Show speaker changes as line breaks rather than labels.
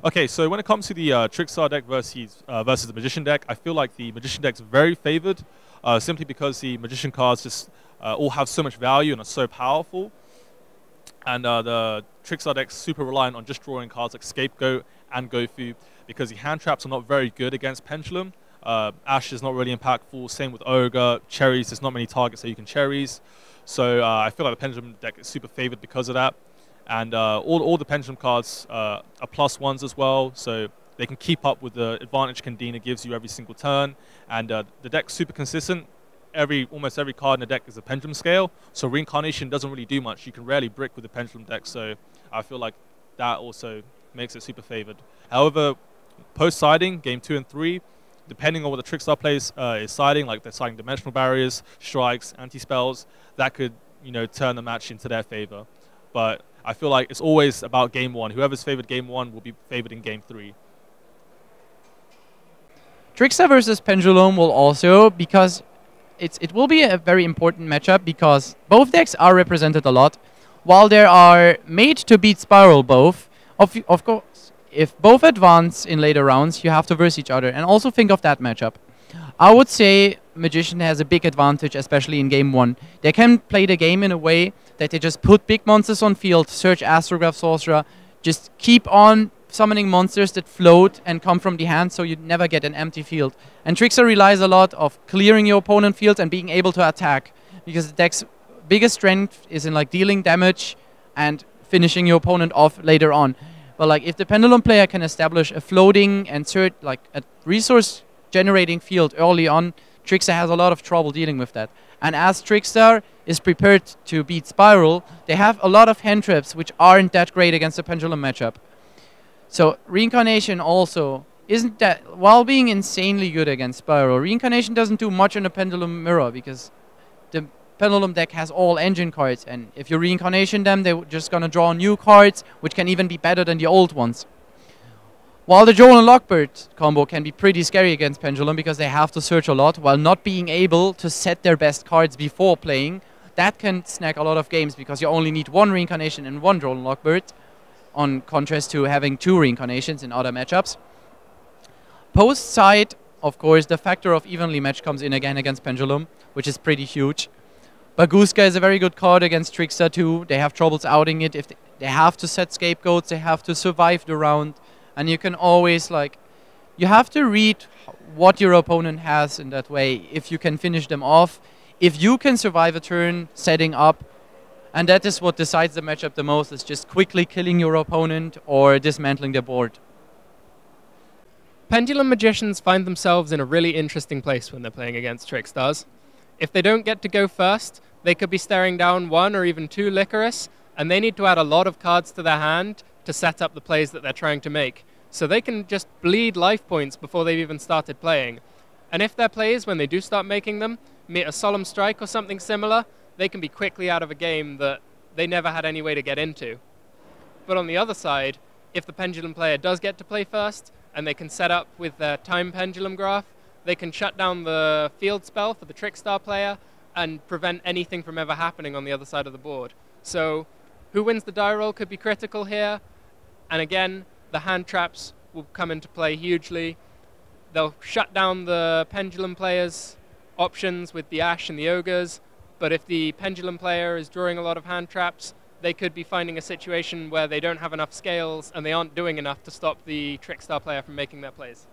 Okay, so when it comes to the Trickstar deck versus the Magician deck, I feel like the Magician deck's very favored, simply because the Magician cards just all have so much value and are so powerful. And the Trickstar deck's super reliant on just drawing cards like Scapegoat and Gofu, because the hand traps are not very good against Pendulum. Ash is not really impactful, same with Ogre. Cherries, there's not many targets that you can cherries. So I feel like the Pendulum deck is super favored because of that. And all the Pendulum cards are +1s as well, so they can keep up with the advantage Kandina gives you every single turn. And the deck's super consistent. Almost every card in the deck is a Pendulum scale, so Reincarnation doesn't really do much. You can rarely brick with the Pendulum deck, so I feel like that also makes it super favored. However, post-siding, game 2 and 3, depending on what the Trickstar plays is siding, like they're siding Dimensional Barriers, Strikes, Anti-Spells, that could, turn the match into their favor. But I feel like it's always about game 1. Whoever's favored game 1 will be favored in game 3.
Trickstar versus Pendulum will also, because it will be a very important matchup, because both decks are represented a lot. While they are made to beat Spiral both, of course, if both advance in later rounds, you have to verse each other. And also think of that matchup. I would say Magician has a big advantage, especially in game 1. They can play the game in a way that they just put big monsters on field, search Astrograph Sorcerer, just keep on summoning monsters that float and come from the hand, so you never get an empty field. And Trickstar relies a lot of clearing your opponent field and being able to attack, because the deck's biggest strength is in dealing damage and finishing your opponent off later on. But if the Pendulum player can establish a floating and a resource generating field early on, Trickstar has a lot of trouble dealing with that. And as Trickstar is prepared to beat Spiral, they have a lot of hand traps which aren't that great against the Pendulum matchup. So Reincarnation also isn't that, while being insanely good against Spiral, Reincarnation doesn't do much in the Pendulum mirror, because the Pendulum deck has all engine cards, and if you Reincarnation them, they're just gonna draw new cards, which can even be better than the old ones. While the Joel and Lockbird combo can be pretty scary against Pendulum, because they have to search a lot while not being able to set their best cards before playing, that can snag a lot of games, because you only need one Reincarnation and one Joel and Lockbird, on contrast to having 2 Reincarnations in other matchups. Post-side, of course, the factor of evenly match comes in again against Pendulum, which is pretty huge. Baguska is a very good card against Trickstar too. They have troubles outing it. If they have to set scapegoats, they have to survive the round. And you can always, you have to read what your opponent has in that way, if you can finish them off, if you can survive a turn setting up. And that is what decides the matchup the most, is just quickly killing your opponent or dismantling their board.
Pendulum Magicians find themselves in a really interesting place when they're playing against Trickstars. If they don't get to go first, they could be staring down 1 or even 2 Licorice, and they need to add a lot of cards to their hand to set up the plays that they're trying to make. So they can just bleed life points before they've even started playing. And if their plays, when they do start making them, meet a Solemn Strike or something similar, they can be quickly out of a game that they never had any way to get into. But on the other side, if the Pendulum player does get to play first, and they can set up with their Time Pendulum Graph, they can shut down the field spell for the Trickstar player and prevent anything from ever happening on the other side of the board. So who wins the die roll could be critical here. And again, the hand traps will come into play hugely. They'll shut down the Pendulum player's options with the Ash and the Ogres, but if the Pendulum player is drawing a lot of hand traps, they could be finding a situation where they don't have enough scales and they aren't doing enough to stop the Trickstar player from making their plays.